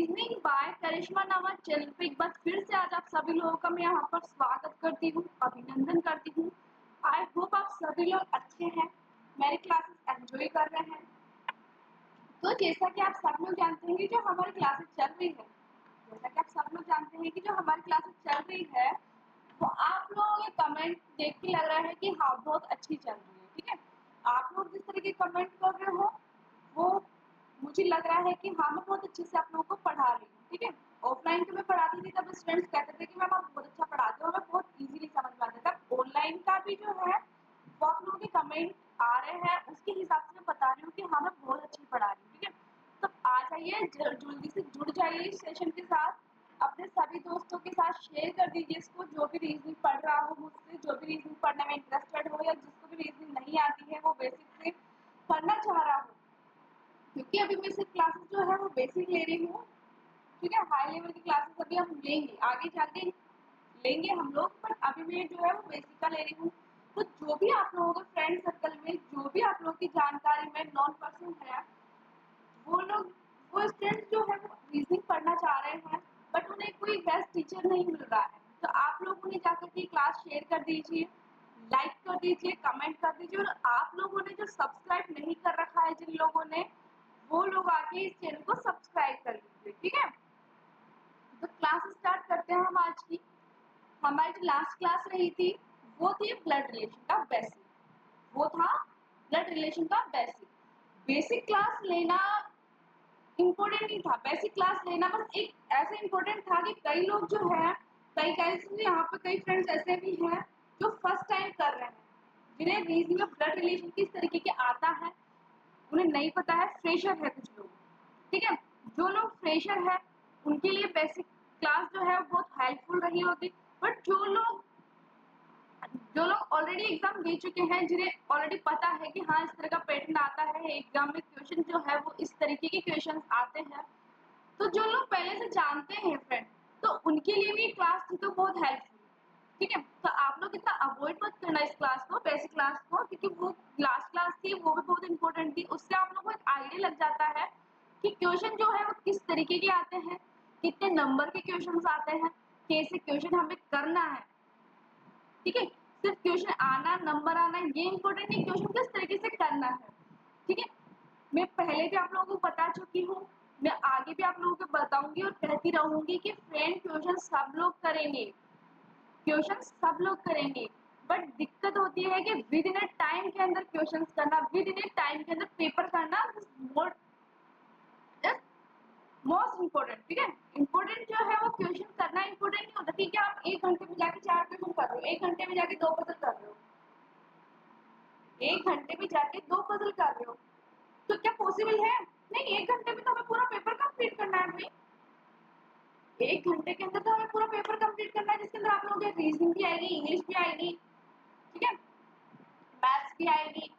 Reasoning bye करिश्मा नामक channel पे एक बार फिर से आज आप सभी लोगों का मैं यहाँ पर स्वागत करती हूँ, अभिनंदन करती हूँ। आई होप आप सभी लोग अच्छे हैं, मेरी क्लासेस एंजॉय कर रहे हैं। तो जैसा कि आप सब लोग जानते हैं कि जो हमारी क्लासेस चल रही है, वो आप लोगों के कमेंट देख के लग रहा है कि हाँ बहुत अच्छी चल रही है। ठीक है, आप लोग जिस तरह के कमेंट कर रहे हो वो मुझे लग रहा है कि हाँ मैं बहुत अच्छे से आप लोगों को पढ़ा रही हूँ। ठीक है, ऑफलाइन तो मैं पढ़ाती थी तब स्टूडेंट्स कहते थे कि मैम आप बहुत अच्छा पढ़ाते हो, हमें बहुत इजीली समझ में आता था। ऑनलाइन का भी जो है वो आप लोगों के कमेंट आ रहे हैं, उसके हिसाब से मैं बता रही हूँ कि हाँ मैं बहुत अच्छी पढ़ा रही हूँ। ठीक है, तो आ जाइए, जल्दी से जुड़ जाइए इस सेशन के साथ, अपने सभी दोस्तों के साथ शेयर कर दीजिए इसको। जो भी रीजनिंग पढ़ रहा हो मुझसे, जो भी रीजनिंग पढ़ने में इंटरेस्टेड हो या जिसको भी रीजनिंग नहीं आती है वो बेसिक से पढ़ना चाह रहा हो, क्योंकि अभी मैं सिर्फ क्लासेस जो है वो बेसिक ले रही हूँ। ठीक है, हाई लेवल की क्लासेस अभी हम लेंगे, आगे जाके लेंगे हम लोग, पर अभी मैं जो है वो बेसिक का ले रही हूँ। तो जो भी आप लोगों के फ्रेंड सर्कल में, जो भी आप लोगों की जानकारी में नॉन पर्सन है, वो लोग, वो स्टूडेंट्स जो है वो रीजनिंग पढ़ना चाह रहे हैं बट उन्हें कोई बेस्ट टीचर नहीं मिल रहा है, तो आप लोग उन्हें जाकर के क्लास शेयर कर दीजिए, लाइक कर दीजिए, कमेंट कर दीजिए। और आप लोगों ने जो सब्सक्राइब नहीं कर रखा है जिन लोगों ने, वो लोग आके इस चैनल को सब्सक्राइब कर लीजिए। ठीक है, तो क्लास स्टार्ट करते हैं हम आज की। हमारी जो लास्ट क्लास रही थी वो थी ब्लड रिलेशन का बेसिक, वो था ब्लड रिलेशन का बेसिक। बेसिक क्लास लेना इम्पोर्टेंट नहीं था, बेसिक क्लास लेना बस एक ऐसे इम्पोर्टेंट था कि कई लोग जो है, कई यहाँ पे कई फ्रेंड्स ऐसे भी हैं जो फर्स्ट टाइम कर रहे हैं, जिन्हें रीजनिंग में ब्लड रिलेशन किस तरीके के आता है उन्हें नहीं पता है, फ्रेशर है कुछ लोग। ठीक है, जो लोग फ्रेशर है उनके लिए बेसिक क्लास जो है बहुत हेल्पफुल रही होगी, बट जो लोग ऑलरेडी एग्जाम दे चुके हैं, जिन्हें ऑलरेडी पता है कि हाँ इस तरह का पैटर्न आता है एग्जाम में, क्वेश्चन जो है वो इस तरीके के क्वेश्चन आते हैं, तो जो लोग पहले से जानते हैं फ्रेंड, तो उनके लिए भी क्लास थी तो बहुत हेल्पफुल। ठीक है, तो आप लोग इतना अवॉइड मत करना इस क्लास को, बेसिक क्लास को, क्योंकि वो लास्ट क्लास थी वो भी बहुत इंपॉर्टेंट थी। उससे आप लोगों को एक आइडिया लग जाता है कि क्वेश्चन जो है वो किस तरीके के आते हैं, कितने नंबर के क्वेश्चन आते हैं, कैसे क्वेश्चन हमें करना है। ठीक है, सिर्फ क्वेश्चन आना, नंबर आना ये इंपॉर्टेंट नहीं, क्वेश्चन किस तरीके से करना है। ठीक है, मैं पहले भी आप लोगों को बता चुकी हूँ, मैं आगे भी आप लोगों को बताऊंगी और कहती रहूंगी कि फ्रेंड क्वेश्चन सब लोग करेंगे, क्वेश्चन सब लोग करेंगे, बट दिक्कत होती है कि विद इन ए टाइम के अंदर क्वेश्चन करना, विद इन ए टाइम के अंदर पेपर करना मोस्ट इम्पोर्टेंट। ठीक है, इम्पोर्टेंट जो है वो क्वेश्चन करना इम्पोर्टेंट नहीं होता। ठीक है, आप 1 घंटे में जाके 4 क्वेश्चन कर रहे हो, 1 घंटे में जाके 2 पजल कर रहे हो, 1 घंटे में जाके 2 पजल कर रहे हो, तो क्या पॉसिबल है? नहीं, 1 घंटे में तो हमें पूरा पेपर कंप्लीट करना है भाई। 1 घंटे के अंदर तो हमें पूरा पेपर कंप्लीट करना है, जिसके अंदर आप लोगों की रीजनिंग भी आएगी, इंग्लिश भी आएगी, ठीक है, मैथ्स भी आएगी,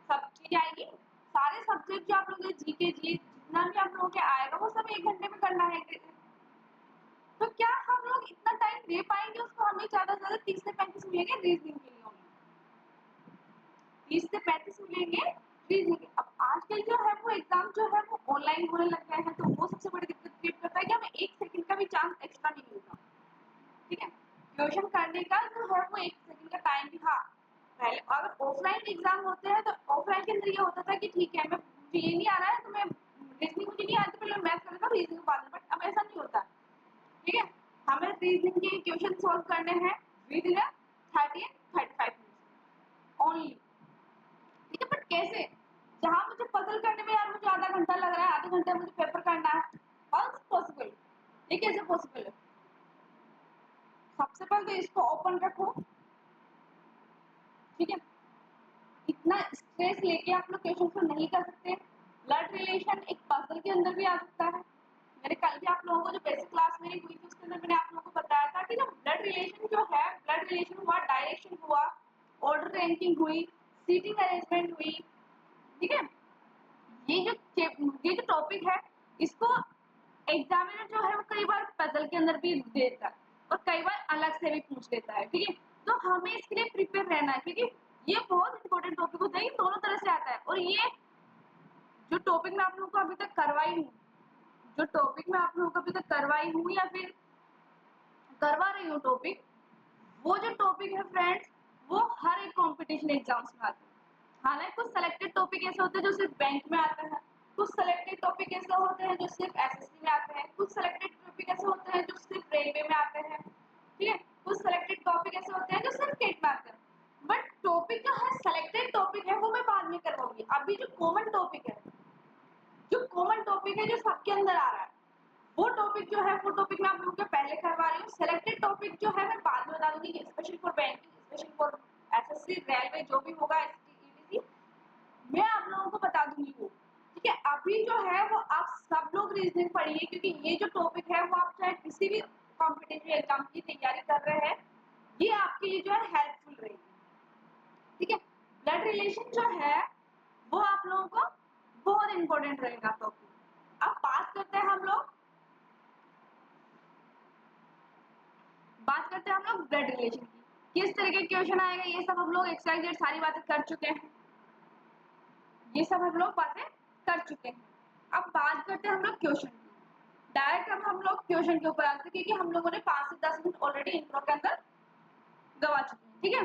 सब चीजें आएगी, सारे सब्जेक्ट जो आप लोगों के जीके जी जितना भी आप लोगों के आएगा वो सब 1 घंटे में करना है। तो क्या हम लोग इतना टाइम दे पाएंगे उसको? हमें ज्यादा से ज्यादा 30 से 35 मिलेंगे रीजनिंग के लिए, 30 से 35 मिलेंगे रीजनिंग। अब आजकल जो है वो एग्जाम जो है वो ऑनलाइन होने लग गए हैं, तो वो सबसे बड़ी दिक्कत क्रिएट करता है कि हमें 1 सेकंड का भी चांस एक्स्ट्रा नहीं मिलता। ठीक है, क्वेश्चन करने का जो है वो 1 सेकंड का टाइम भी, हाँ पहले अगर ऑफलाइन एग्जाम होते हैं तो ऑफलाइन के अंदर ये होता था कि ठीक है मैं, मुझे ये नहीं आ रहा है तो मैं रीजनिंग मुझे नहीं आती, पहले मैथ कर लेता हूँ रीजनिंग बाद में, बट अब ऐसा नहीं होता। ठीक है, हमें रीजनिंग के क्वेश्चन सॉल्व करने हैं विद इन 30-35 मिनट्स ओनली। ठीक है, बट कैसे? जहां मुझे पजल करने में यार मुझे आधा घंटा लग रहा है, आधे घंटे में मुझे पेपर करना है, हाउ इज पॉसिबल? ये कैसे पॉसिबल है? सबसे पहले तो इसको ओपन रखो। ठीक है, इतना स्ट्रेस लेके आप लोग क्वेश्चन को नहीं कर सकते। ब्लड रिलेशन एक पजल के अंदर भी आ सकता है। मैंने कल भी आप लोगों को जो बेसिक क्लास मेरी हुई थी उसके अंदर मैंने आप लोगों को बताया था कि जो ब्लड रिलेशन जो है, ब्लड रिलेशन हुआ, डायरेक्शन हुआ, ऑर्डर रैंकिंग हुई, सीटिंग अरेंजमेंट हुई। ठीक है, ये जो टॉपिक है इसको एग्जामिनर जो है वो कई बार पजल के अंदर भी देता है और कई बार अलग से भी पूछ लेता है। ठीक है, तो हमें इसके लिए प्रिपेयर रहना है, क्योंकि ये बहुत इंपॉर्टेंट टॉपिक होता है, ये दोनों तरह से आता है। और ये जो टॉपिक मैं आप लोगों को अभी तक करवाई हूँ, जो टॉपिक मैं आप लोगों को अभी तक करवाई हूँ या फिर करवा रही हूँ टॉपिक, वो जो टॉपिक है फ्रेंड्स, वो हर एक कॉम्पिटिशन एग्जाम्स में आते हैं। हालांकि कुछ सेलेक्टेड टॉपिक ऐसे होते हैं जो सिर्फ बैंक में आते हैं, कुछ सेलेक्टेड टॉपिक ऐसे होते हैं जो सिर्फ एसएससी में आते हैं, कुछ सेलेक्टेड टॉपिक ऐसे होते हैं जो सिर्फ रेलवे में आते हैं, ठीक है, कुछ सेलेक्टेड टॉपिक ऐसे होते हैं जो सिर्फ टेट में आते हैं। बट टॉपिक जो है सेलेक्टेड टॉपिक है वो मैं बाद में करवाऊंगी। अभी जो कॉमन टॉपिक है, जो कॉमन टॉपिक है जो सबके अंदर आ रहा है, वो टॉपिक जो है वो टॉपिक मैं आप लोगों के पहले करवा रही हूँ। सेलेक्टेड टॉपिक जो है मैं बाद में बता दूंगी, special for banking, special for SSC, railway, जो भी होगा एसटी, मैं आप लोगों को बता दूंगी वो, ठीक है। अभी जो है वो आप सब लोग रीजनिंग पढ़िए, क्योंकि ये जो टॉपिक है वो आप चाहे किसी भी कॉम्पिटिटिव एग्जाम की तैयारी कर रहे हैं, ये आपके लिए जो है हेल्पफुल रहेगी, ठीक है। ब्लड रिलेशन जो है वो आप लोगों को बहुत इंपॉर्टेंट रहेगा टॉपिक। अब बात करते हैं हम लोग ब्लड रिलेशन की, किस तरह के क्वेश्चन आएगा, ये सब हम लोग एक्सरसाइज सारी बातें कर चुके हैं, ये सब हम लोग बातें कर चुके हैं। अब बात करते हैं हम लोग क्वेश्चन की। डायरेक्ट अब हम लोग क्वेश्चन के ऊपर आते हैं, क्योंकि हम लोगों ने 5 से 10 मिनट ऑलरेडी इंट्रो के अंदर गवा चुके हैं, ठीक है।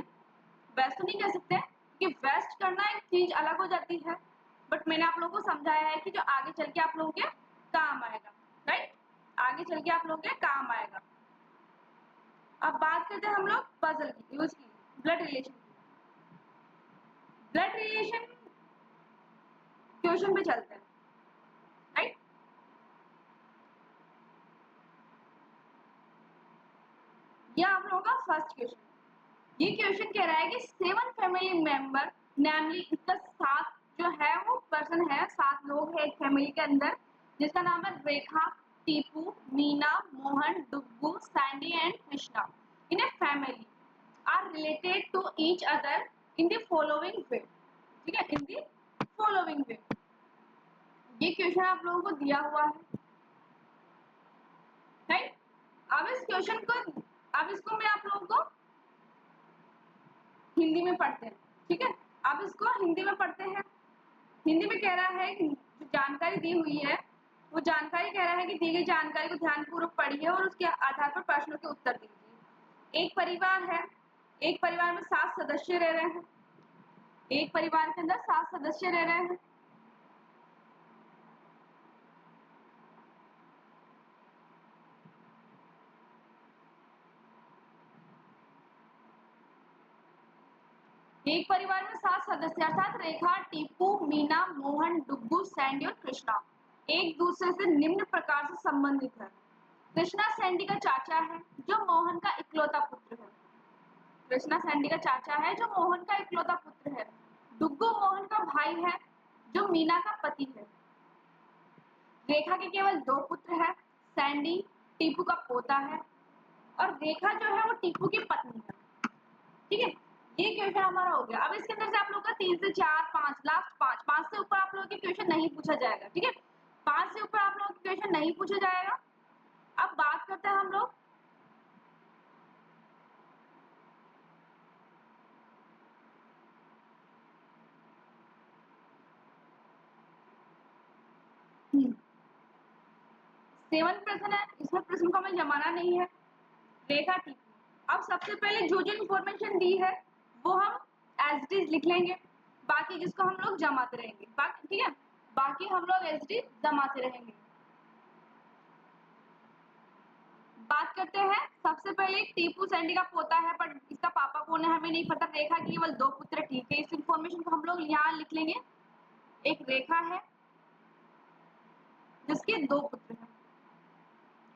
वेस्ट तो नहीं कह सकते कि वेस्ट करना एक चीज अलग हो जाती है, बट मैंने आप लोगों को समझाया है कि जो आगे चल के आप लोगों के काम आएगा, राइट, आगे चल के आप लोगों के काम आएगा। अब बात करते हैं हम लोग पजल की, यूज की, ब्लड रिलेशन की। ब्लड रिलेशन क्वेश्चन पे चलते हैं, राइट। ये आप लोगों का फर्स्ट क्वेश्चन, ये क्वेश्चन कह रहा है कि 7 फैमिली मेंबर, नैमली इसका 7 जो है वो पर्सन है, 7 लोग हैं एक फैमिली के अंदर, जिसका नाम है Rekha, Tipu, Meena, Mohan, Duggu, Sandy and Krishna. In a family are related to each other in the following way, ठीक है, इन द फॉलोइंग वे। ये क्वेश्चन आप लोगों को दिया हुआ है, राइट। अब इस क्वेश्चन को, अब इसको मैं आप लोगों को हिंदी में पढ़ते हैं, ठीक है। अब इसको हिंदी में पढ़ते हैं। हिंदी में कह रहा है कि जो जानकारी दी हुई है, वो जानकारी कह रहा है कि दी गई जानकारी को ध्यानपूर्वक पढ़िए और उसके आधार पर प्रश्नों के उत्तर दीजिए। एक परिवार है, एक परिवार में 7 सदस्य रह रहे हैं, एक परिवार के अंदर 7 सदस्य रह रहे हैं। एक परिवार में 7 सदस्य अर्थात रेखा, टीपू, मीना, मोहन, डुग्गू, सैंडी और कृष्णा एक दूसरे से निम्न प्रकार से संबंधित है। कृष्णा सैंडी का चाचा है जो मोहन का इकलौता पुत्र है। कृष्णा सैंडी का चाचा है जो मोहन का इकलौता पुत्र है। डुग्गू मोहन का भाई है जो मीना का पति है। रेखा के केवल 2 पुत्र है, सैंडी टीपू का पोता है और रेखा जो है वो टीपू की पत्नी है, ठीक है। ये क्वेश्चन हमारा हो गया। अब इसके अंदर से आप लोग का 3 से 4, 5, लास्ट 5 से ऊपर आप लोगों के क्वेश्चन नहीं पूछा जाएगा, ठीक है। 5 से ऊपर आप लोगों के क्वेश्चन नहीं पूछा जाएगा। अब बात करते हैं हम लोग सेवन प्रश्न है, इसमें प्रश्न को हमें जमाना नहीं है। रेखा टीपू, अब सबसे पहले जो जो इन्फॉर्मेशन दी है वो हम एज इट इज लिख लेंगे, बाकी जिसको हम लोग जमाते रहेंगे, बाकी ठीक है, बाकी हम लोग एज इट इज जमाते रहेंगे। बात करते हैं सबसे पहले टीपू सैंडी का पोता है, पर इसका पापा कौन है हमें नहीं पता। रेखा की केवल 2 पुत्र, ठीक है, इस इंफॉर्मेशन को हम लोग यहाँ लिख लेंगे। एक रेखा है जिसके 2 पुत्र हैं,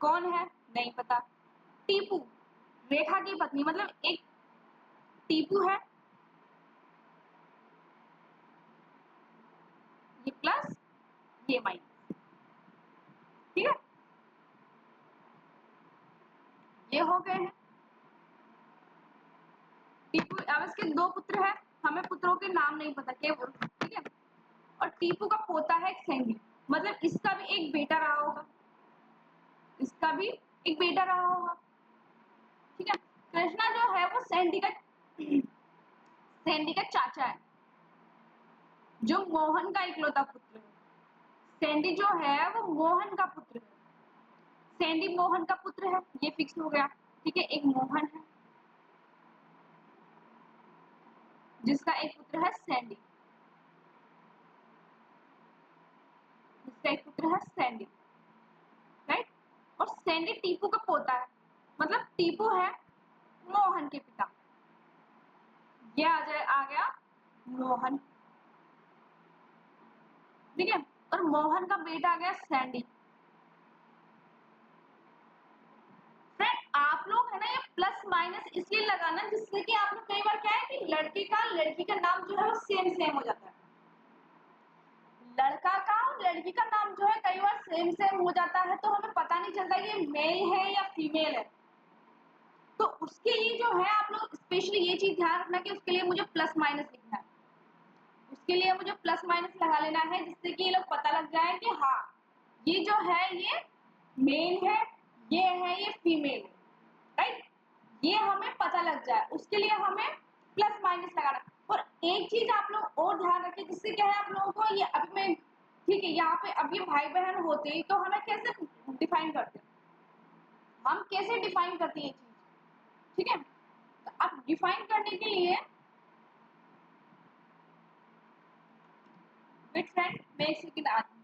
कौन है नहीं पता। टीपू रेखा की पत्नी, मतलब एक टीपू है, ये प्लस ये माइनस, ठीक है, ये हो गए हैं टीपू। अब इसके 2 पुत्र है, हमें पुत्रों के नाम नहीं पता केवल, ठीक है। और टीपू का पोता है एक सैंडी, मतलब इसका भी एक बेटा रहा होगा, इसका भी एक बेटा रहा होगा, ठीक है। कृष्णा जो है वो सैंडी का चाचा है जो मोहन का इकलौता पुत्र है। सैंडी जो है वो मोहन का पुत्र है, सैंडी मोहन का पुत्र है, ये फिक्स हो गया। ठीक है, एक मोहन है जिसका एक पुत्र है सैंडी, जिसका एक पुत्र है सैंडी, राइट। और सैंडी टीपू का पोता है, मतलब टीपू है मोहन के पिता। ये आ गया मोहन, ठीक है। और मोहन का बेटा आ गया सैंडी। फ्रेंड आप लोग है ना ये प्लस माइनस इसलिए लगाना जिससे कि आप लोग कई बार क्या है कि लड़की का नाम जो है वो सेम सेम हो जाता है। लड़का का और लड़की का नाम जो है कई बार सेम सेम हो जाता है, तो हमें पता नहीं चलता ये मेल है या फीमेल है। तो उसके लिए जो है आप लोग स्पेशली ये चीज ध्यान रखना कि उसके लिए मुझे प्लस माइनस लिखना है, उसके लिए मुझे प्लस माइनस लगा लेना है, जिससे कि ये लोग पता लग जाए कि हाँ ये जो है ये मेल है, ये फीमेल है, राइट। ये हमें पता लग जाए, उसके लिए हमें प्लस माइनस लगाना। और एक चीज आप लोग और ध्यान रखें, जिससे क्या है आप लोगों को ये अभी मैं ठीक है यहाँ पे अब ये भाई बहन होते तो हमें कैसे डिफाइन करते, हम कैसे डिफाइन करते हैं ये चीज, ठीक है। तो अब डिफाइन करने के लिए वेट फ्रेंड मैं एक सेकंड आती हूँ।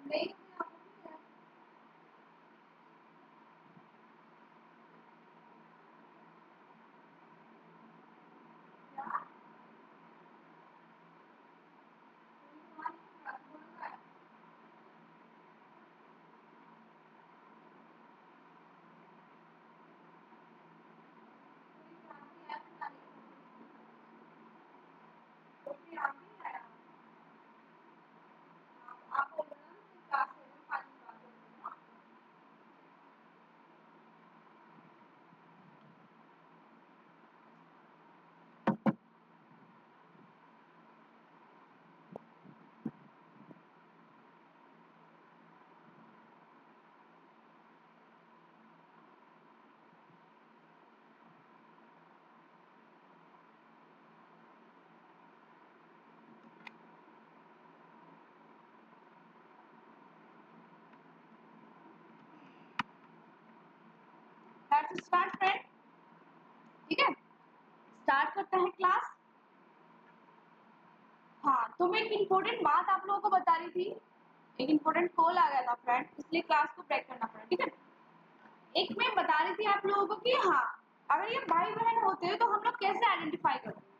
नहीं स्टार्ट फ्रेंड, ठीक है स्टार्ट करते हैं क्लास। हाँ तो मैं एक इम्पोर्टेंट बात आप लोगों को बता रही थी, एक इम्पोर्टेंट कॉल आ गया था फ्रेंड, इसलिए क्लास को ब्रेक करना पड़ा, ठीक है। एक मैं बता रही थी आप लोगों को कि हाँ अगर ये भाई बहन होते हैं तो हम लोग कैसे आइडेंटिफाई करते हैं।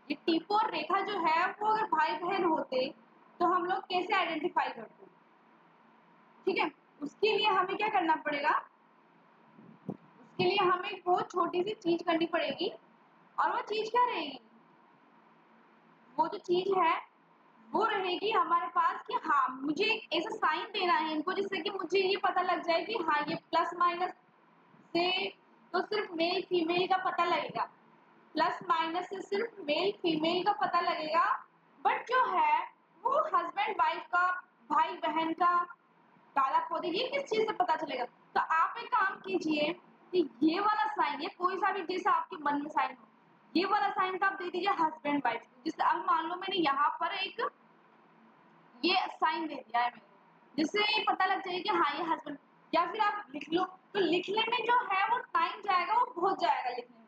ये टीपू और रेखा जो है वो अगर भाई बहन होते तो हम लोग कैसे आइडेंटिफाई करते, ठीक है। उसके लिए हमें क्या करना पड़ेगा, उसके लिए हमें बहुत छोटी सी चीज करनी पड़ेगी। और वो चीज क्या रहेगी, वो जो चीज है वो रहेगी हमारे पास कि हाँ मुझे एक ऐसा साइन देना है इनको, जिससे कि मुझे ये पता लग जाए कि हाँ ये प्लस माइनस से तो सिर्फ मेल फीमेल का पता लगेगा, प्लस माइनस से सिर्फ मेल फीमेल का पता लगेगा, बट जो है वो हस्बैंड वाइफ का, भाई बहन का, दादा पौधे, ये किस चीज से पता चलेगा। तो आप एक काम कीजिए कि ये वाला साइन, ये कोई सा भी जैसा आपके मन में साइन हो, ये वाला साइन का आप दे दीजिए हस्बैंड वाइफ को। जिससे अब मान लो मैंने यहाँ पर एक ये साइन दे दिया है मैंने, जिससे ये पता लग जाएगा कि हाँ ये हस्बैंड, या फिर आप लिख लो, तो लिखने में जो है वो टाइम जाएगा, वो बहुत जाएगा लिखने में,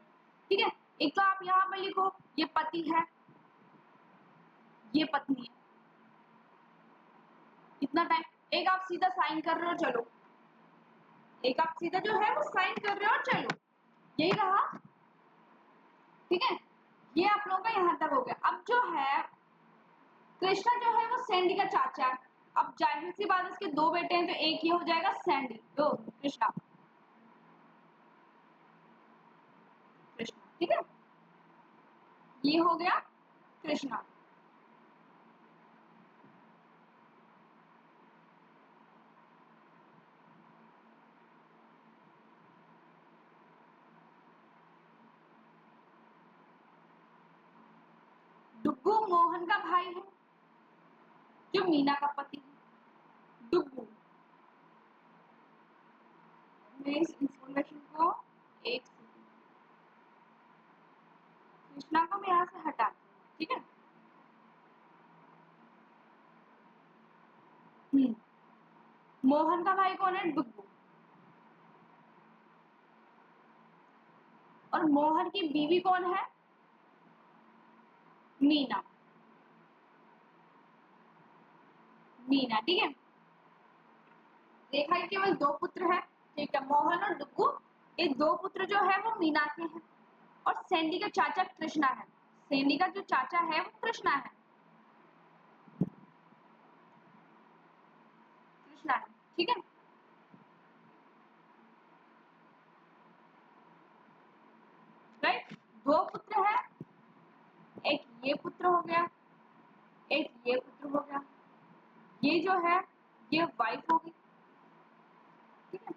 ठीक है। एक तो आप यहाँ पे लिखो ये पति है, ये पत्नी है, इतना टाइम। एक आप सीधा साइन कर रहे हो, चलो एक आप सीधा जो है वो साइन कर रहे हो और चलो, यही रहा। ठीक है, ये आप लोगों का यहाँ तक हो गया। अब जो है कृष्णा जो है वो सैंडी का चाचा है। अब जाहिर सी बात, इसके दो बेटे हैं तो एक ये हो जाएगा सैंडी, दो कृष्णा, कृष्णा। ठीक है, ये हो गया कृष्णा। डुग्गू मोहन का भाई है, जो मीना का पति है। डुग्गू, मैं इस इंफॉर्मेशन को एक सेकंड, कृष्णा को मैं यहाँ से हटा दूँ। ठीक है, मोहन का भाई कौन है? डुग्गू। और मोहन की बीवी कौन है? मीना, मीना। ठीक है, रेखा के केवल दो पुत्र हैं। ठीक है, मोहन और डुग्गू, ये दो पुत्र जो है वो मीना के हैं। और सैंडी का चाचा कृष्णा है, सैंडी का जो चाचा है वो कृष्णा है, कृष्णा है। ठीक है, राइट, दो पुत्र है, एक ये पुत्र हो गया, एक ये पुत्र हो गया, ये जो है ये वाइफ होगी। ठीक है,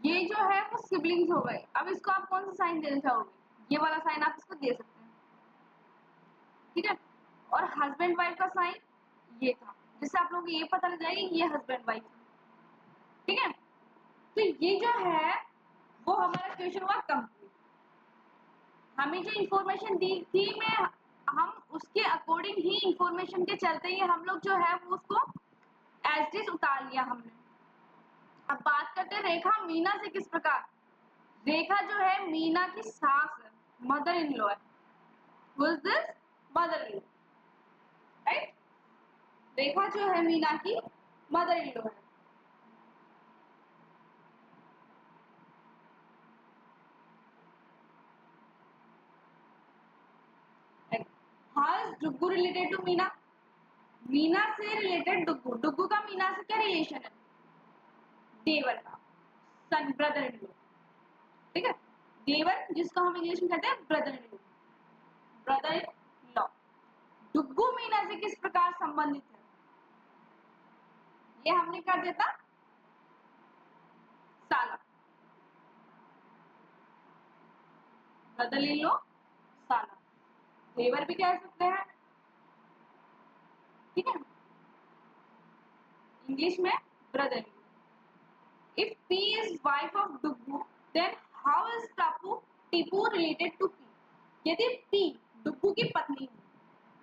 ये जो है वो सिबलिंग्स हो गए। अब इसको आप कौन सा साइन देना चाहोगे? ये वाला साइन आप इसको दे सकते हैं। ठीक है, और हस्बैंड वाइफ का साइन ये था, जिससे आप लोगों को ये पता लग जाएगा कि ये हस्बैंड वाइफ है। ठीक है, तो ये जो है वो हमारा क्वेश्चन हुआ कंप्लीट। हमें जो इंफॉर्मेशन दी थी, मैं हम उसके अकॉर्डिंग ही, इंफॉर्मेशन के चलते ही हम लोग जो है वो उसको एज इट इज उतार लिया हमने। अब बात करते हैं रेखा मीना से किस प्रकार। रेखा जो है मीना की सास है, मदर इन लॉ है। Who is this? Mother in law, right. Rekha जो है मीना की मदर इन लॉ है। How is Duggu related to Meena? Meena से रिलेटेड डुग्गू, डुग्गू का मीना से क्या रिलेशन है? देवर का सन, ब्रदर इन लॉ। ठीक है, देवर जिसको हम इंग्लिश में कहते हैं brother in law, brother in law. Duggu Meena से किस प्रकार संबंधित है? ये हमने कर देता साला, ब्रदर इन लॉ साला, देवर भी कह सकते हैं। ठीक है, इंग्लिश में brother in law. If P is wife of Duggu, then how is Tipu related to P? यदि पी डुग्गू की पत्नी है,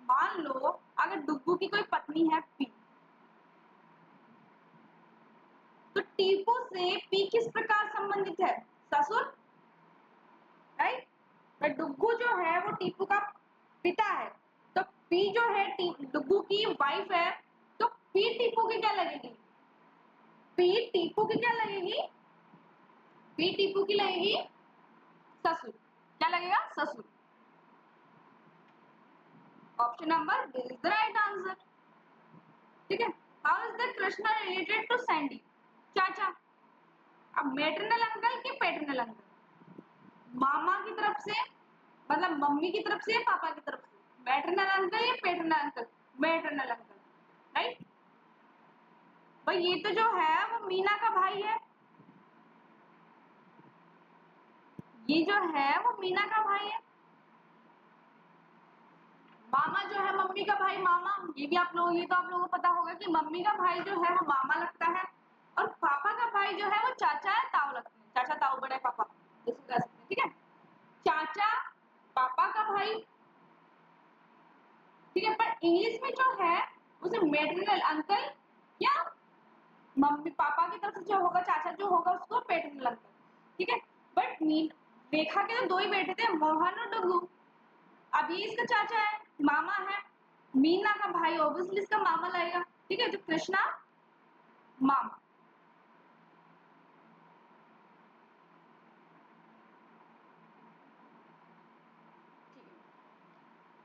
मान लो अगर डुग्गू की कोई पत्नी है पी, तो टीपू से पी किस प्रकार संबंधित है? ससुर, राइट। तो डुग्गू जो है वो टीपू का पिता है, तो पी जो है डुग्गू की वाइफ है, तो पी टीपू की क्या लगेगी? पी टीपू की क्या लगेगी? पी टीपू की लगेगी ससुर। क्या लगेगा? ससुर। Option number B is the right answer. ठीक है, how is the Krishna related to Sandy? चाचा। अब मैटरनल अंकल कि पैटर्नल अंकल? मामा की तरफ से, मतलब मम्मी की तरफ से, पापा की तरफ से? मैटरनल अंकल या paternal uncle? Maternal uncle, right. भाई ये तो जो है वो मीना का भाई है, ये जो है वो मीना का भाई है। मामा जो है मम्मी का भाई, मामा, ये भी आप लोग, ये तो आप लोगों को पता होगा कि मम्मी का भाई जो है वो मामा लगता है, और पापा का भाई जो है वो चाचा है, ताऊ लगते हैं। चाचा ताऊ बड़े पापा जैसे कह सकते हैं। ठीक है, चाचा पापा का भाई। ठीक है, पर इंग्लिश में जो है उसे मैटरनल अंकल या मम्मी पापा की तरफ से जो होगा चाचा जो होगा उसको पैटर्नल अंकल। ठीक है, बट रेखा के तो दो ही बेटे थे, मोहन और डुगू। अब ये इसका चाचा है, मामा है, मीना का भाई ऑब्वियसली इसका मामा लगेगा। ठीक है, तो कृष्णा मामा।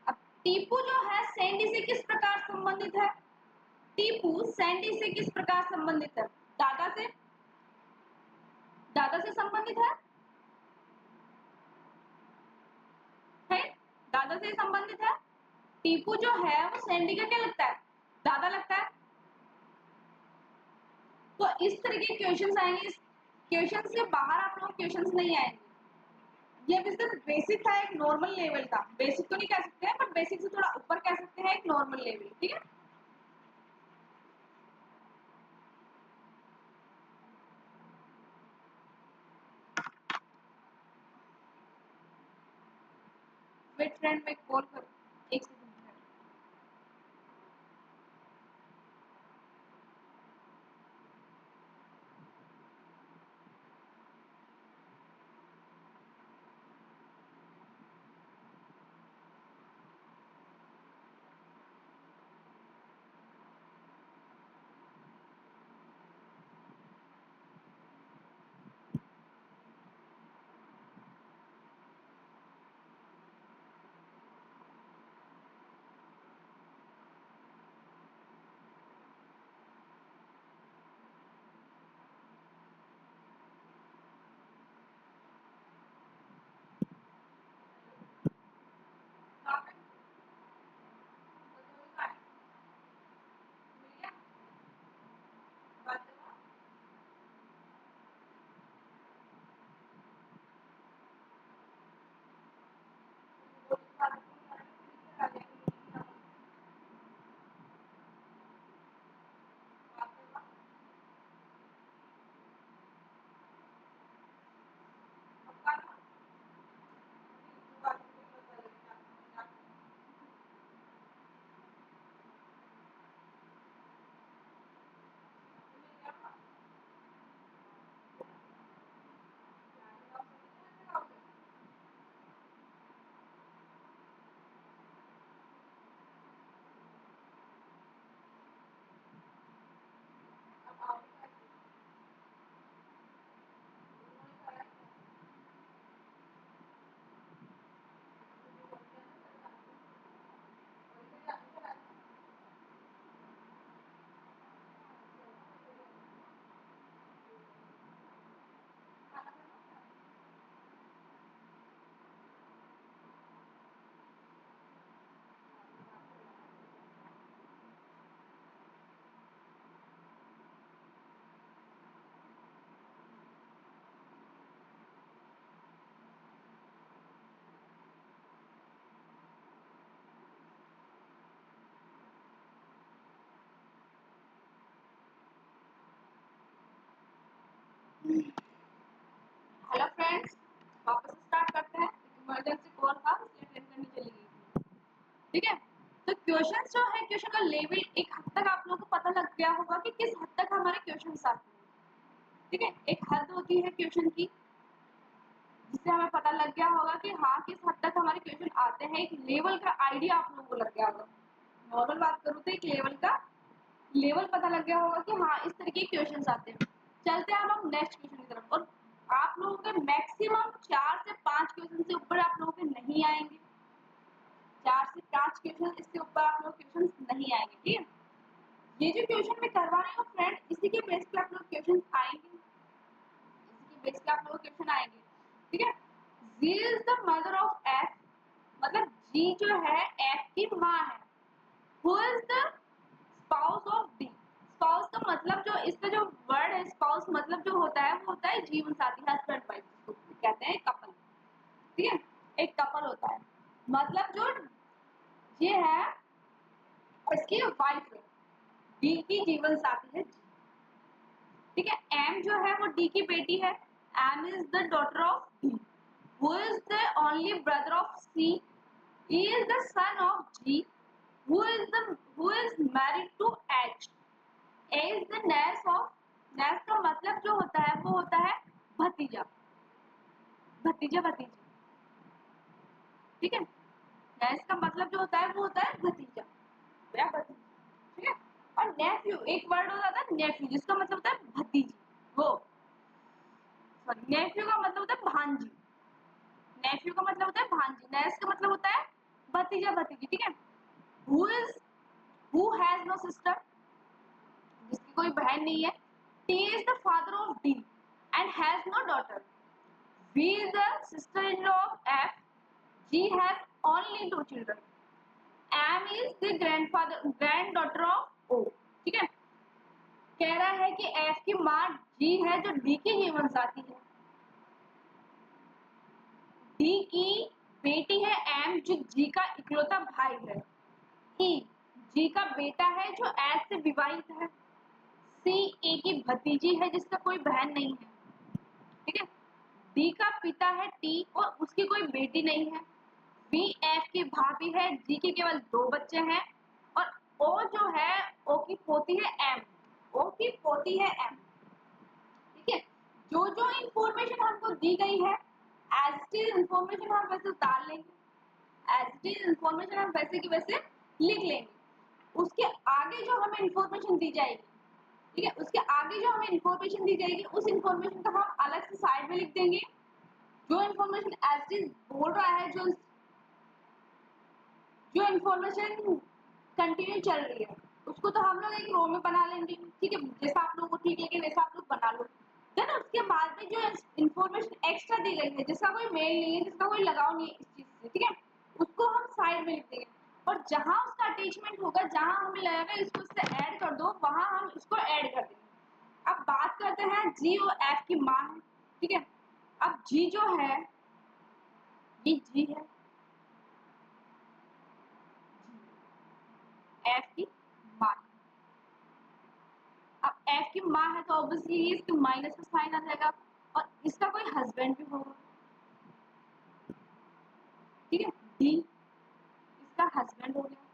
अब टीपू जो है सैंडी से किस प्रकार संबंधित है? टीपू सैंडी से किस प्रकार संबंधित है? दादा से, दादा से संबंधित है? दादा से संबंधित है। टीपू जो है वो सैंडी का क्या लगता है? दादा लगता है। तो इस तरह के क्वेश्चंस आएंगे। इस क्वेश्चन से बाहर आप लोग क्वेश्चंस नहीं आएंगे। ये बिल्कुल बेसिक था, एक नॉर्मल लेवल का। बेसिक तो नहीं कह सकते हैं, पर बेसिक से थोड़ा ऊपर कह सकते हैं, एक नॉर्मल लेवल। ठीक है, वेट फ्रेंड में कॉल कर, एक सेकंड। हेलो फ्रेंड्स, वापस स्टार्ट करते हैं। इमरजेंसी कॉल था इसलिए अटेंड करनी चली गई थी। ठीक है, तो क्वेश्चन जो है, क्वेश्चन का लेवल एक हद तक आप लोगों को पता लग गया होगा कि किस हद तक हमारे क्वेश्चन आते हैं। ठीक है, एक हद होती है क्वेश्चन की जिससे हमें पता लग गया होगा कि हाँ किस हद तक हमारे क्वेश्चन आते हैं। एक लेवल का आइडिया आप लोगों को लग गया होगा। नॉर्मल बात करूँ तो एक लेवल का लेवल पता लग गया होगा कि हाँ इस तरह के क्वेश्चंस आते हैं। चलते हैं हम नेक्स्ट क्वेश्चन की तरफ। और आप लोगों के मैक्सिमम 4 से 5 क्वेश्चन से ऊपर आप लोगों के नहीं आएंगे। 4 से 5 क्वेश्चन इससे ऊपर आप लोग क्वेश्चन नहीं आएंगे। ठीक है, ये जो क्वेश्चन मैं करवा रही हूँ फ्रेंड, इसी के बेस पे आप लोग क्वेश्चन आएंगे। इसी के बेस पे आप लोग क्वेश्चन आएंगे। ठीक है, G is the mother of F, मतलब जी जो है एफ की माँ है। Who is the spouse of D. Spouse का मतलब, जो इसका जो वर्ड है स्पाउस, मतलब जो होता है वो होता है जीवन साथी, हस्बैंड वाइफ जिसको कहते हैं, कपल। ठीक है, एक कपल होता है, मतलब जो ये है इसकी वाइफ है, डी की जीवन साथी है। ठीक है, एम जो है वो डी की बेटी है। M is the daughter of D. Who is the only brother of C. He is the son of G. Who is married to H. A is the niece of, niece का मतलब जो होता है वो होता है भतीजा, भतीजा भतीजी। ठीक है, नेस का मतलब जो होता है वो होता है भतीजा या भतीजी। ठीक है, और नेफ्यू एक वर्ड हो जाता है नेफ्यू, जिसका मतलब होता है भतीजी, वो सॉरी नेफ्यू का मतलब होता है भांजी, नेफ्यू का मतलब होता है भांजी, नेस का मतलब होता है भतीजा भतीजी, ठीक है। हु हैज नो सिस्टर, जिसकी कोई बहन नहीं है। T is the father of D and has no daughter. V is the sister in law of F, G has only 2 children. M is the granddaughter of O, ठीक है। कह रहा है कि एफ की माँ जी है जो डी की जीवन साथी है, डी की बेटी है एम जो जी का इकलौता भाई है, ई जी का बेटा है जो एफ से विवाहित है, सी ए की भतीजी है जिसका कोई बहन नहीं है, ठीक है। डी का पिता है टी और उसकी कोई बेटी नहीं है। बी एफ की भाभी है, जी के केवल 2 बच्चे हैं, और ओ जो है ओ की पोती है एम, ओ की पोती है एम, ठीक है। जो जो इंफॉर्मेशन हमको दी गई है एज इट इज इंफॉर्मेशन हम वैसे डाल लेंगे, एज इट इज इंफॉर्मेशन हम वैसे की वैसे लिख लेंगे। उसके आगे जो हमें इंफॉर्मेशन दी जाएगी, ठीक है, उसके आगे जो हमें इंफॉर्मेशन दी जाएगी उस इंफॉर्मेशन को हम अलग से साइड में लिख देंगे। जो इंफॉर्मेशन एज इट इज बोल रहा है, जो इंफॉर्मेशन कंटिन्यू चल रही है उसको तो हम लोग एक रो में बना लेंगे, ठीक है, जैसा आप लोगों को ठीक लगे वैसा आप लोग बना लो। देन उसके बाद में जो इंफॉर्मेशन एक्स्ट्रा दी गई है जिसका कोई मेल नहीं है, जिसका कोई लगाव नहीं है इस चीज से, ठीक है, उसको हम साइड में लिख देंगे, और जहां उसका अटैचमेंट होगा, जहां हमें लगेगा इसको इससे ऐड कर दो, वहां हम इसको ऐड कर देंगे। अब बात करते हैं जी और एफ की माँ है, ठीक है। अब जी जो है ये जी है, एफ की माँ। अब एफ की माँ है तो ऑब्वियसली इसके माइनस का साइन आ जाएगा, और इसका कोई हस्बैंड भी होगा, ठीक है, डी इसका हस्बैंड हो गया।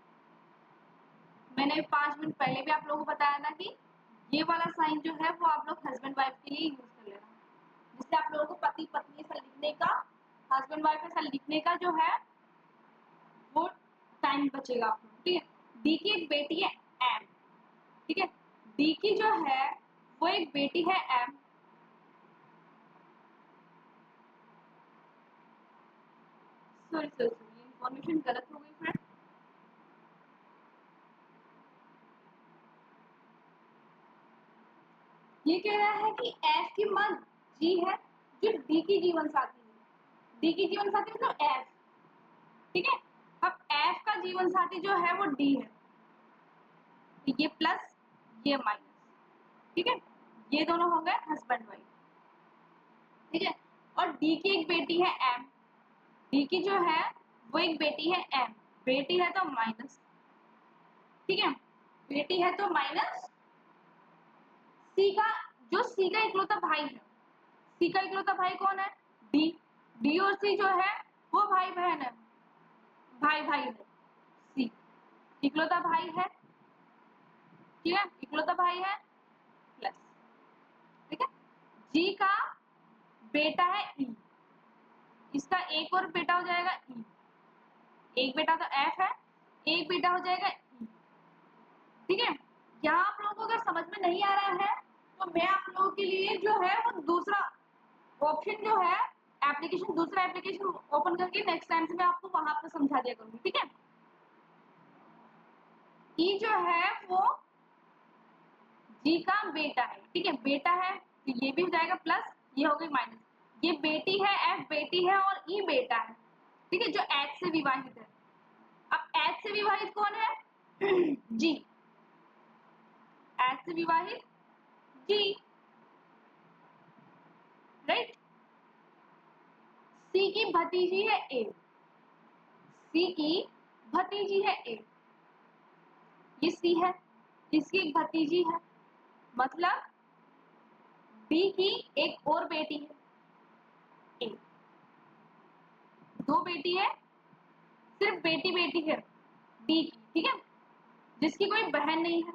मैंने 5 मिनट पहले भी आप लोगों को बताया था कि ये वाला साइन जो है वो आप लोग हस्बैंड वाइफ के लिए यूज कर लेना, जिससे आप लोगों को पति पत्नी ऐसा लिखने का, हस्बैंड वाइफ ऐसा लिखने का जो है वो टाइम बचेगा आप लोग, ठीक है। डी की एक बेटी है एम, ठीक है, डी की जो है वो एक बेटी है M, sorry sorry sorry information गलत हो गई फ्रेंड। ये कह रहा है कि एफ की माँ जी है जो डी की जीवन साथी है, डी की जीवन साथी मतलब एफ, ठीक है। अब एफ का जीवन साथी जो है वो डी है, ये प्लस ये माइनस, ठीक है, ये दोनों हो गए हस्बैंड वाइफ, ठीक है। और डी की एक बेटी है एम, डी की जो है वो एक बेटी है एम, बेटी है तो माइनस, ठीक है, बेटी है तो माइनस। सी का जो सी का इकलौता भाई है, सी का इकलौता भाई कौन है, डी, डी और सी जो है वो भाई बहन है, भाई भाई है, सी इकलौता भाई है, ठीक है, इकलौता भाई है प्लस, ठीक है। जी का बेटा है ई, इसका एक और बेटा हो जाएगा ई, एक बेटा तो एफ है, एक बेटा हो जाएगा ई, ठीक है। यहाँ आप लोगों को अगर समझ में नहीं आ रहा है तो मैं आप लोगों के लिए जो है वो दूसरा ऑप्शन जो है एप्लीकेशन, दूसरा एप्लीकेशन ओपन करके नेक्स्ट टाइम से मैं आपको वहां पर समझा दिया करूंगी, ठीक है। ई जो है वो जी का बेटा है, ठीक है, बेटा है तो ये भी हो जाएगा प्लस, ये हो गई माइनस, ये बेटी है एफ बेटी है और ई बेटा है, ठीक है, जो एच से विवाहित है। अब एच से विवाहित कौन है जी, एच से विवाहित जी, राइट। सी की भतीजी है ए, सी की भतीजी है ए, ये सी है, इसकी एक भतीजी है, मतलब बी की एक और बेटी है ए, 2 बेटी है, सिर्फ बेटी बेटी है डी की, ठीक है, जिसकी कोई बहन नहीं है,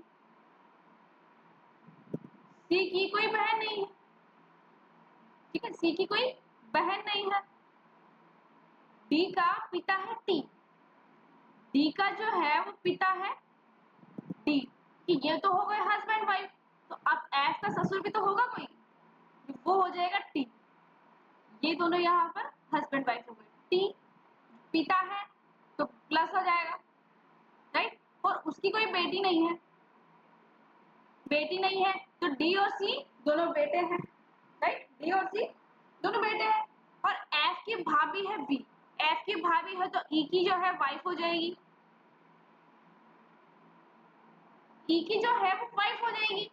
सी की कोई बहन नहीं है, ठीक है, सी की कोई बहन नहीं है। डी का पिता है टी, डी का जो है वो पिता है डी, कि ये तो हो गए हस्बैंड वाइफ, तो अब एफ का ससुर भी तो होगा कोई, वो हो जाएगा टी। ये दोनों यहाँ पर हस्बैंड वाइफ हो गए। टी पिता है तो प्लस हो जाएगा, राइट। और उसकी कोई बेटी नहीं है, बेटी नहीं है तो डी और सी दोनों बेटे हैं, राइट। डी और सी दोनों बेटे हैं। और एफ की भाभी है बी, एफ की भाभी है तो ई की जो है वाइफ हो जाएगी, ई की जो है वो वाइफ हो जाएगी।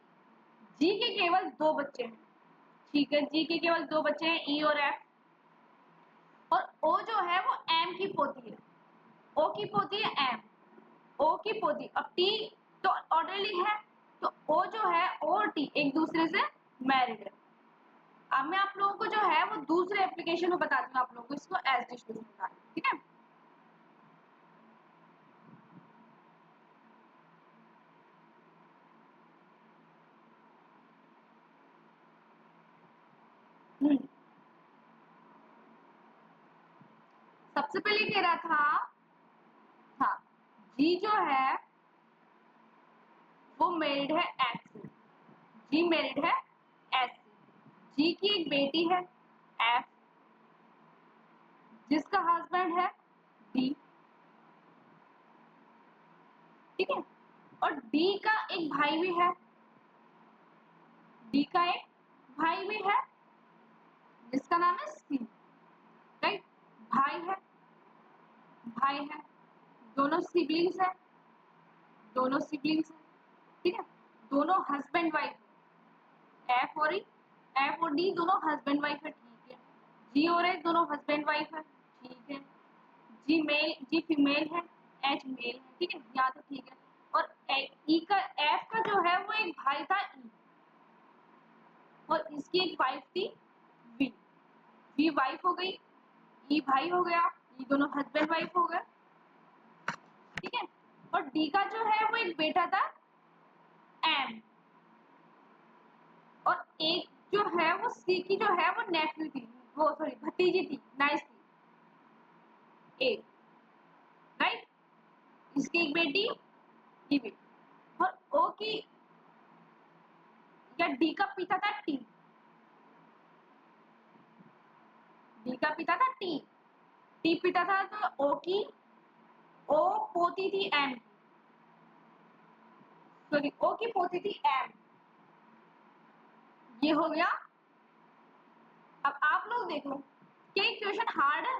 जी के केवल दो बच्चे हैं, ठीक है, जी के केवल दो बच्चे हैं, ई और एफ। और ओ जो है वो एम की पोती है, ओ की पोती है एम, ओ की पोती। अब टी तो ऑर्डरली है, तो ओ जो है ओ और टी एक दूसरे से मैरिड है। अब मैं आप लोगों को जो है वो दूसरे एप्लीकेशन में बताती हूँ, आप लोगों को इसको एज डिस्ट्रीब्यूशन बता, ठीक है। सबसे पहले कह रहा था, हाँ, जी जो है वो मैरिड है एस से, जी मैरिड है एस से। जी की एक बेटी है एफ, जिसका हस्बैंड है डी, ठीक है। और डी का एक भाई भी है, डी का एक भाई भी है जिसका नाम है सी, राइट। भाई है, भाई है, दोनों सिबलिंग्स है, दोनों सिबलिंग्स है, ठीक है। दोनों हस्बैंड वाइफ, एफ और एफ और डी दोनों हस्बैंड वाइफ है, ठीक है। जी और एच दोनों हस्बैंड वाइफ है, ठीक है। जी मेल, जी फीमेल है, एच मेल है, ठीक है, यहाँ तो ठीक है। और ई का, एफ का जो है वो एक भाई था ई, और इसकी एक वाइफ थी वी, वी वाइफ हो गई, ई भाई हो गया, ये दोनों हस्बैंड वाइफ हो गए, ठीक है। और डी का जो है वो एक बेटा था एम, और एक जो है वो सी की जो है वो नेफ्यू थी, वो सॉरी भतीजी थी, नाइस थी, ए, राइट। इसकी एक बेटी, ये बेटी। और ओ की या डी का पिता था टी, डी का पिता था टी, टी पिता था, तो ओ की, ओ पोती थी एम, सॉरी ओ की पोती थी एम, ये हो गया। अब आप लोग देखो, क्या ये क्वेश्चन हार्ड है?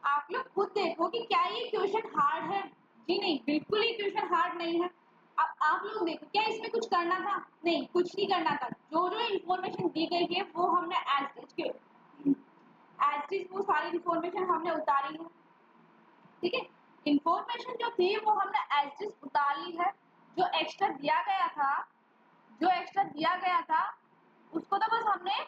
आप लोग खुद देखो कि क्या ये क्वेश्चन हार्ड है? जी नहीं, बिल्कुल ही क्वेश्चन हार्ड नहीं है। अब आप लोग देखो, क्या इसमें कुछ करना था? नहीं, कुछ नहीं करना था। जो जो इन्फॉर्मेशन दी गई है वो हमने एज इट वो सारी इन्फॉर्मेशन हमने उतारी है, ठीक है। इन्फॉर्मेशन जो थी वो हमने एज इट उतार ली है। जो एक्स्ट्रा दिया गया था, जो एक्स्ट्रा दिया गया था उसको तो बस हमने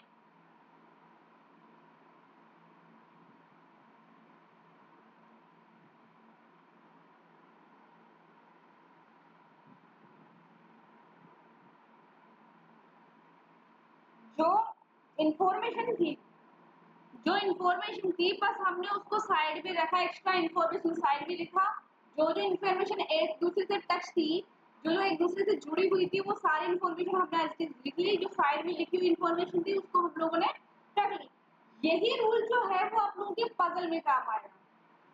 जो इंफॉर्मेशन थी, जो इन्फॉर्मेशन थी बस हमने उसको साइड में रखा, एक्स्ट्रा इन्फॉर्मेशन साइड में लिखा। जो जो इन्फॉर्मेशन एक दूसरे से टच थी, जो जो एक दूसरे से जुड़ी हुई थी, वो सारी इन्फॉर्मेशन हमने ऐसे लिख ली। जो साइड में लिखी हुई इन्फॉर्मेशन थी उसको हम लोगों ने रख ली। यही रूल जो है वो आप लोगों के पजल में काम आएगा,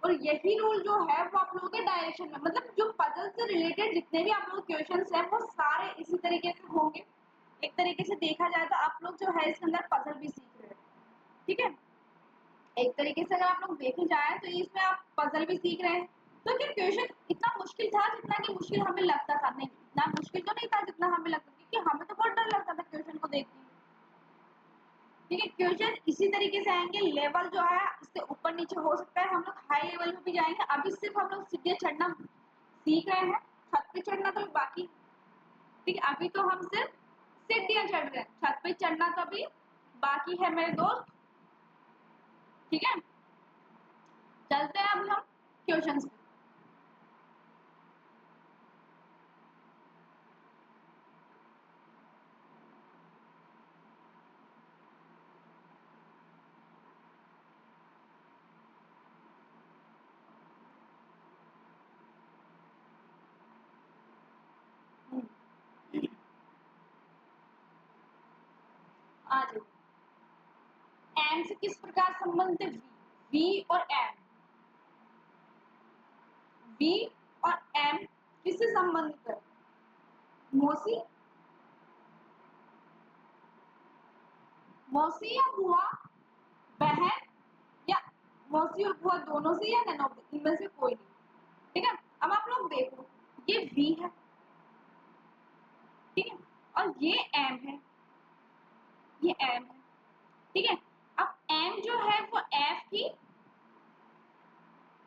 और यही रूल जो है वो आप लोगों के डायरेक्शन में, मतलब जो पजल से रिलेटेड जितने भी आप लोग क्वेश्चंस हैं वो सारे इसी तरीके से होंगे। एक तरीके से देखा जाए तो आप लोग जो है इसके अंदर पजल भी सीख रहे हैं, ठीक है। एक तरीके से अगर आप लोग देखे जाए तो इसमें आप पजल भी सीख रहे हैं। तो क्या क्वेश्चन इतना मुश्किल था जितना कि मुश्किल हमें लगता था? नहीं, इतना मुश्किल तो नहीं था जितना हमें लगता, क्योंकि हमें तो बहुत डर लगता था क्वेश्चन को देख के, ठीक है। क्वेश्चन इसी तरीके से आएंगे, लेवल जो है इससे ऊपर नीचे हो सकता है, हम लोग हाई लेवल में भी जाएंगे। अभी सिर्फ हम लोग सीढ़ियां चढ़ना सीख रहे हैं, छत पे चढ़ना तो बाकी, ठीक है। अभी तो हम सिर्फ सीढ़ियां चढ़ रहे हैं, छत पे चढ़ना तो अभी बाकी है मेरे दोस्त, ठीक है। चलते हैं अब हम क्वेश्चन पे। एम से किस प्रकार संबंधित है? वी और एम, वी और एम किससे संबंधित है? मौसी, मौसी या बुआ, बहन, या मौसी और बुआ दोनों से, या नन ऑफ द, इनमें से कोई नहीं। ठीक है, अब आप लोग देखो, ये वी है, ठीक है, और ये एम है, ये एम है, ठीक है। अब एम जो है वो एफ की,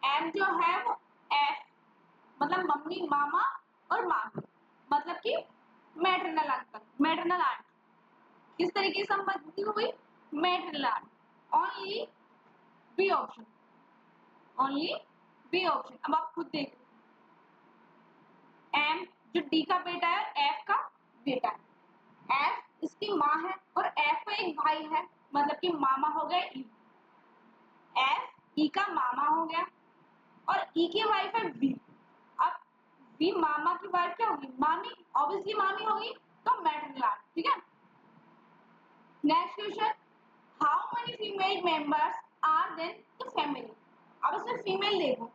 एम जो है वो एफ मतलब मम्मी, मामा और मामी, मतलब कि मैटरनल अंकल, मैटरनल आंट, किस तरीके से संबंधित हुई? Maternal aunt. Only B option, only B option. अब आप खुद देखो, एम जो डी का बेटा है, एफ का बेटा है, एफ इसकी माँ है और एफ का एक भाई है, मतलब कि मामा हो गया ई, एफ ई का मामा हो गया और ई की वाइफ है वी। अब वी मामा की वाइफ क्या होगी? मामी, ऑब्वियसली मामी होगी, तो मैटरनल आंट। ठीक है, next question, how many female members are then the family? अब इसमें फीमेल देखो,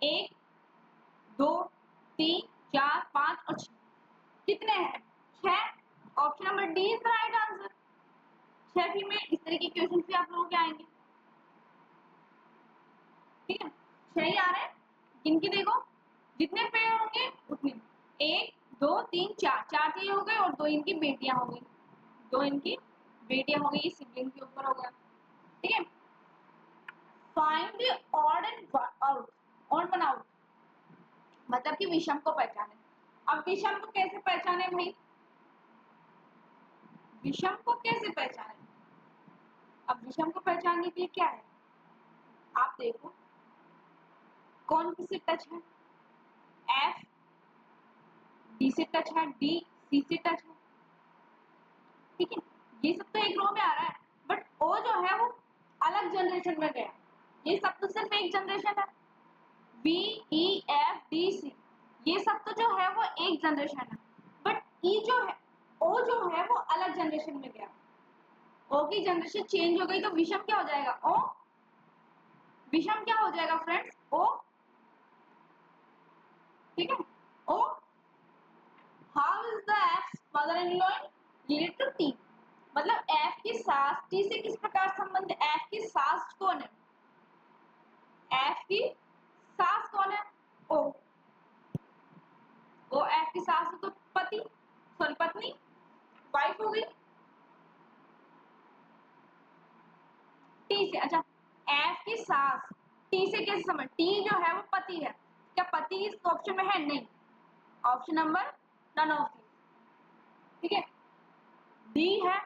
1 2 3 4 5 और 6, कितने हैं? 6। Option number D is the right answer, 6 female. इस तरह के क्वेश्चन भी आप लोगों के आएंगे, ठीक है, 6 ही आ रहे हैं। इनकी देखो, जितने पेड़ होंगे उतने, 1 2 3 4, 4 चाहिए हो गए और 2 इनकी बेटियां हो गई, 2 इनकी बेटियां हो गई, सिबलिंग के ऊपर हो गया। ठीक है, find the odd and out, odd one out मतलब कि विषम को पहचाने। अब विषम को कैसे पहचाने भाई? विषम को कैसे पहचाने? अब विषम को पहचानने के लिए क्या है, आप देखो कौन किससे टच है, एफ डी से टच है, डी सी से टच है, ठीक है, ये सब तो एक रो में आ रहा है, बट ओ जो है वो अलग जनरेशन में गया, ये सब तो सिर्फ एक जनरेशन है, B E F D C ये सब तो जो है वो एक जनरेशन है, बट ई जो है, ओ जो है वो अलग जनरेशन में गया, ओ की जनरेशन चेंज हो गई, तो विषम क्या हो जाएगा? ओ, विषम क्या हो जाएगा फ्रेंड्स? ओ, ठीक है, ओ, how is the F mother in law related to T, मतलब एफ की सास टी से किस प्रकार संबंध? एफ की सास कौन है? एफ की सास कौन है? ओ, ओ एफ की सास तो पति, सॉरी पत्नी, वाइफ हो गई, टी से, अच्छा एफ की सास टी से कैसे समझ? टी जो है वो पति है, क्या पति इस ऑप्शन में है? नहीं, option number none of the, ठीक है, डी है,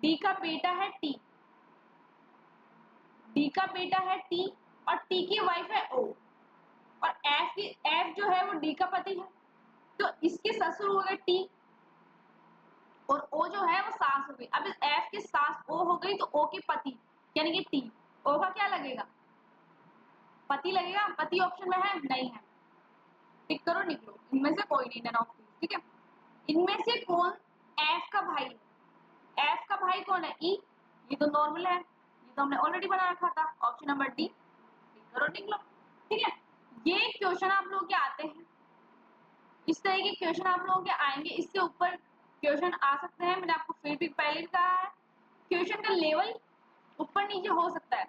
डी का बेटा है टी, डी का बेटा है टी और टी की वाइफ है ओ, और एफ जो है वो डी का पति है, तो इसके ससुर हो गए टी और ओ जो है वो सास हो गई। अब इस एफ की सास ओ हो गई, तो ओ की पति यानी कि टी, ओ का क्या लगेगा? पति लगेगा, पति ऑप्शन में है? नहीं है, टिक करो, निकलो, इनमें से कोई नहीं, नन ऑफ, ठीक है, इनमें से कौन एफ का भाई है? एफ का भाई कौन है? ई, ये तो नॉर्मल है, ये तो हमने ऑलरेडी बना रखा था, ऑप्शन नंबर डी, टिक करो, निकलो, ठीक है। ये क्वेश्चन आप लोगों के आते हैं, इस तरह के क्वेश्चन आप लोगों के आएंगे, इससे ऊपर क्वेश्चन आ सकते हैं, मैंने आपको फिर भी पहले भी कहा है, क्वेश्चन का लेवल ऊपर नीचे हो सकता है,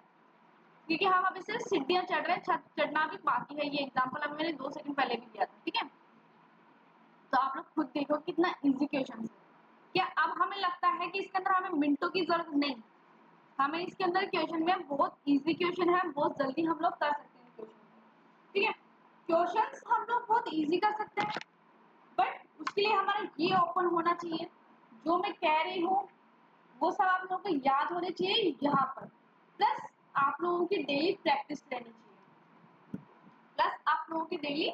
क्योंकि हम अभी सिर्फ सीढ़ियां चढ़ रहे हैं, छत चढ़ना भी बाकी है। ये एग्जांपल अभी मैंने 2 सेकंड पहले भी दिया था, ठीक है, तो आप लोग खुद देखो कितना इजी क्वेश्चन है। क्या अब हमें लगता है कि इसके अंदर हमें मिनटों की जरूरत नहीं, हमें इसके अंदर क्वेश्चन में बहुत इजी क्वेश्चन है, बहुत जल्दी हम लोग कर सकते हैं क्वेश्चन, ठीक है, क्वेश्चंस हम लोग बहुत इजी कर सकते हैं, बट उसके लिए हमारा ये ओपन होना चाहिए, जो मैं कह रही हूँ वो सब आप लोगों को याद होने चाहिए यहाँ पर, प्लस आप लोगों की डेली प्रैक्टिस रहनी चाहिए, प्लस आप लोगों की डेली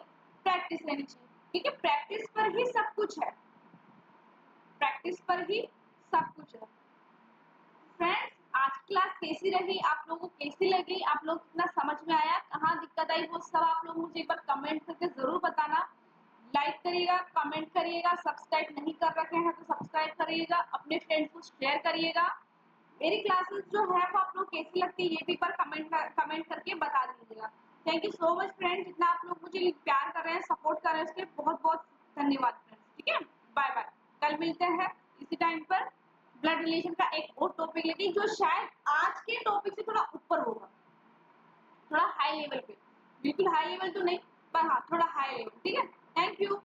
प्रैक्टिस रहनी चाहिए, ठीक है, प्रैक्टिस पर ही सब कुछ है, प्रैक्टिस पर ही सब कुछ है। फ्रेंड्स, आज की क्लास कैसी रही, आप लोगों को कैसी लगी, आप लोग कितना समझ में आया, कहाँ दिक्कत आई, वो सब आप लोग मुझे एक बार कमेंट करके जरूर बताना, लाइक करिएगा, कमेंट करिएगा, सब्सक्राइब नहीं कर रखे हैं तो सब्सक्राइब करिएगा, अपने फ्रेंड्स को शेयर करिएगा, मेरी क्लासेस जो है वो आप लोग कैसी लगती है ये भी एक बार कमेंट करके बता दीजिएगा। Thank you so much friends, जितना आप लोग मुझे प्यार कर रहे हैं, सपोर्ट कर रहे हैं, उसके बहुत बहुत धन्यवाद फ्रेंड्स। ठीक है, बाय बाय। कल मिलते हैं इसी टाइम पर ब्लड रिलेशन का एक और टॉपिक लेके, जो शायद आज के टॉपिक से थोड़ा ऊपर होगा, थोड़ा हाई लेवल पे, बिल्कुल हाई लेवल तो नहीं पर हाँ थोड़ा हाई लेवल। ठीक है, थैंक यू।